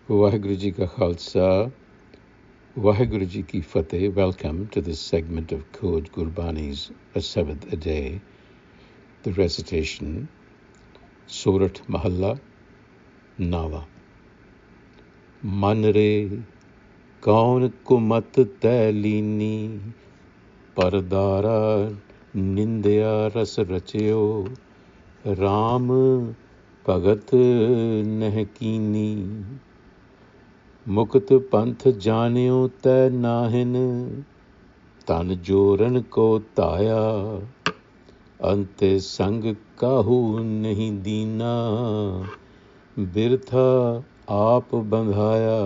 Waheguru Ji Ka Khalsa, Waheguru Ji Ki Fateh. Welcome to this segment of Code Gurbani's a-sabad-a-day, the recitation, Surat Mahalla, Nawa. Manre Kaun Kumat Tai Lini, Pardara Nindya Ras Rachyo, Ram Bhagat Neh Kini. मुक्त पंथ जानियो तै नाहिन, तन जोरन को ताया, अंते संग काहू नहीं दीना, बिरथा आप बंधाया।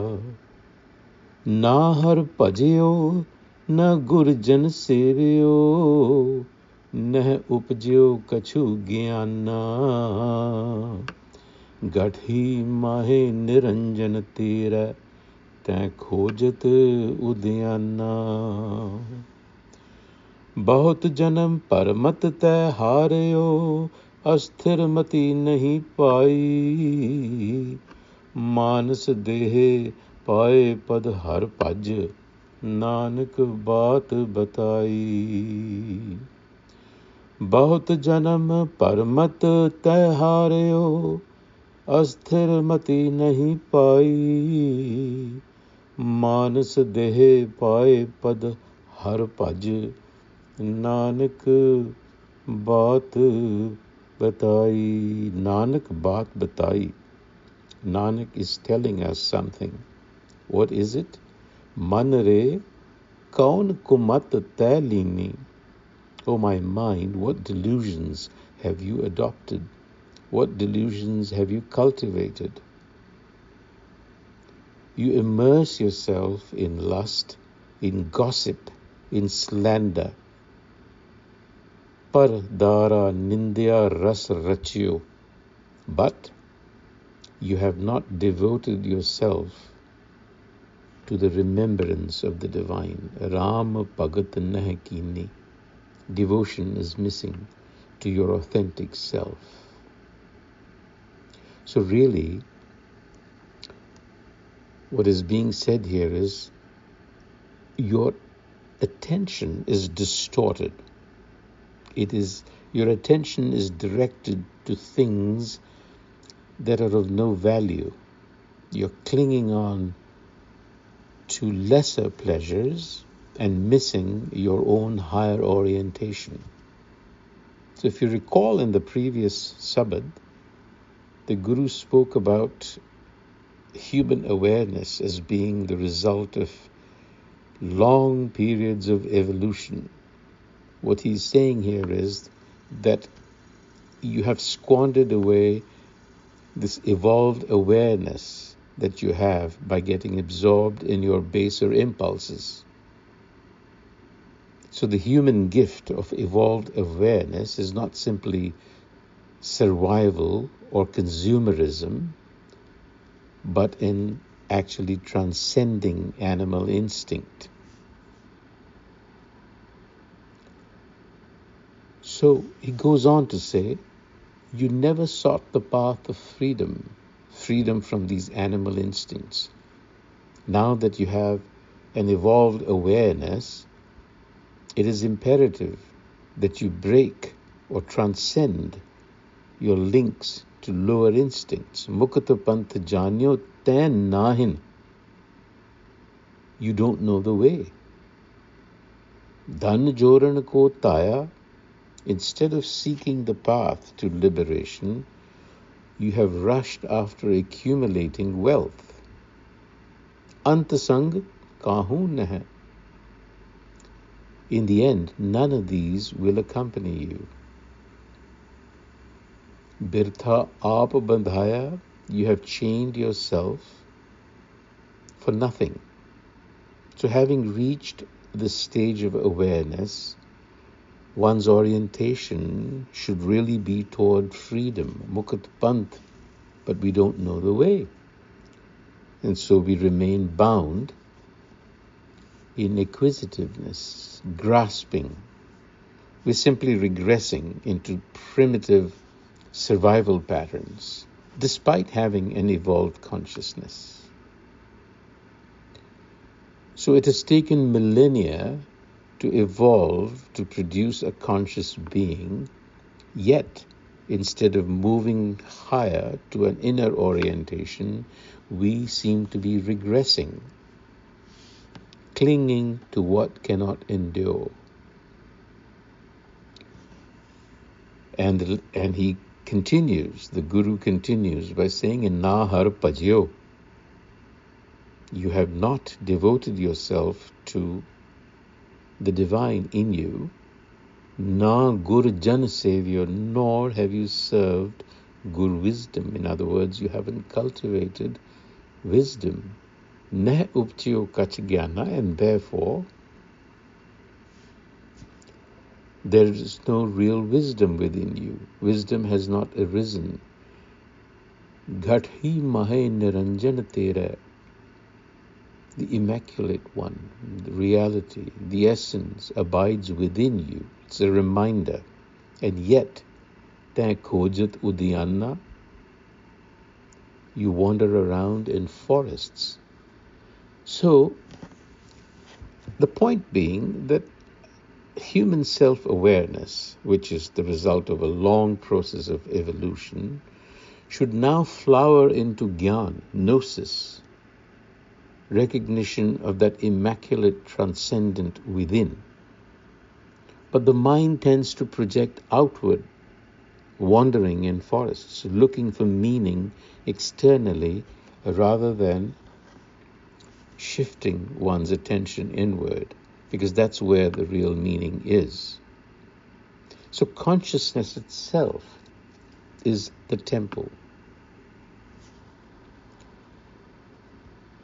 ना हर भजियो न गुरजन सेवियो, नह उपजियो कछु ज्ञाना, गठी माहे निरंजन तेरा, तै खोजत उद्याना। बहुत जन्म पर मत तै हारियो, अस्थिर मति नहीं पाई, मानस देह पाए पद हर भज, नानक बात बताई। बहुत जन्म पर मत तै हारियो, अस्थिर मति नहीं पाई, मानस देह पाए पद हर भज, नानक बात बताई। नानक बात बताई. Nanak is telling us something. What is it? Manre Kaun Kumat Tai Lini. O my mind, what delusions have you adopted? What delusions have you cultivated? You immerse yourself in lust, in gossip, in slander. Pardara Nindya Ras Rachyo. But you have not devoted yourself to the remembrance of the divine. Ram Bhagat Neh Kini. Devotion is missing to your authentic self. So really, what is being said here is your attention is distorted. Your attention is directed to things that are of no value. You're clinging on to lesser pleasures and missing your own higher orientation. So if you recall in the previous sabad, the Guru spoke about human awareness as being the result of long periods of evolution. What he's saying here is that you have squandered away this evolved awareness that you have by getting absorbed in your baser impulses. So the human gift of evolved awareness is not simply survival or consumerism, but in actually transcending animal instinct. So he goes on to say, you never sought the path of freedom from these animal instincts. Now that you have an evolved awareness, it is imperative that you break or transcend your links to lower instincts. Mukta panth janyo ten nahin. You don't know the way. Dhan joran ko taya. Instead of seeking the path to liberation, you have rushed after accumulating wealth. Antasang kahu naha. In the end, none of these will accompany you. Birtha aap bandhaya. You have chained yourself for nothing. So having reached this stage of awareness, one's orientation should really be toward freedom, Mukat Panth, but we don't know the way. And so we remain bound in acquisitiveness, grasping. We're simply regressing into primitive survival patterns, despite having an evolved consciousness. So it has taken millennia to evolve to produce a conscious being, yet instead of moving higher to an inner orientation, we seem to be regressing, clinging to what cannot endure. And he continues, the Guru continues by saying, Na har bhajyo, you have not devoted yourself to the divine in you, na gur jan savior, nor have you served gur wisdom. In other words, you haven't cultivated wisdom. Ne uptiyo kach jnana, and therefore there is no real wisdom within you. Wisdom has not arisen. Ghat hi mahe niranjan tera, the Immaculate One, the reality, the essence abides within you. It's a reminder. And yet, ta khojat udyanna, you wander around in forests. So, the point being that human self-awareness, which is the result of a long process of evolution, should now flower into jnana, gnosis, recognition of that immaculate transcendent within. But the mind tends to project outward, wandering in forests, looking for meaning externally rather than shifting one's attention inward, because that's where the real meaning is. So consciousness itself is the temple.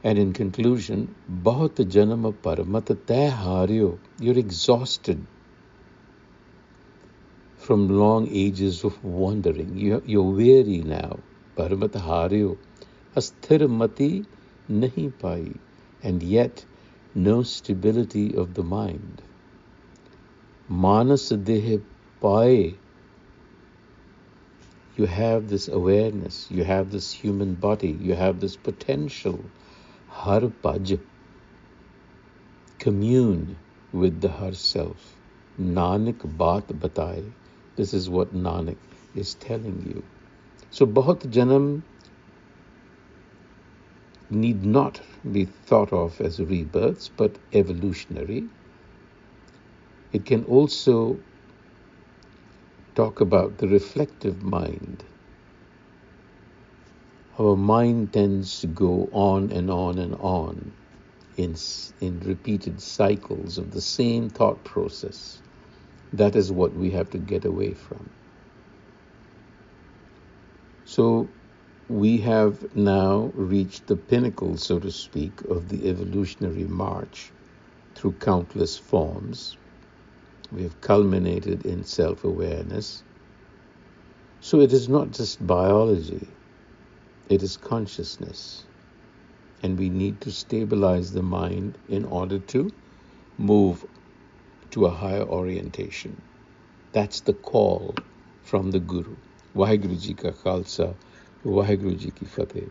And in conclusion, bahut janam paramat tai haryo, you're exhausted from long ages of wandering. You're weary now. Paramat haryo, asthir mati nahi pai, and yet no stability of the mind. Manas deh pai, you have this awareness, you have this human body, you have this potential. Har bhaj, commune with the Har self. Nanak baat batai, this is what Nanak is telling you. So bahut janam need not be thought of as rebirths, but evolutionary. It can also talk about the reflective mind. Our mind tends to go on and on and on in repeated cycles of the same thought process. That is what we have to get away from. So we have now reached the pinnacle, so to speak, of the evolutionary march through countless forms. We have culminated in self-awareness. So it is not just biology, it is consciousness. And we need to stabilize the mind in order to move to a higher orientation. That's the call from the Guru. Vaheguru Ji Ka Khalsa, Vaheguru Ji Ki Fateh.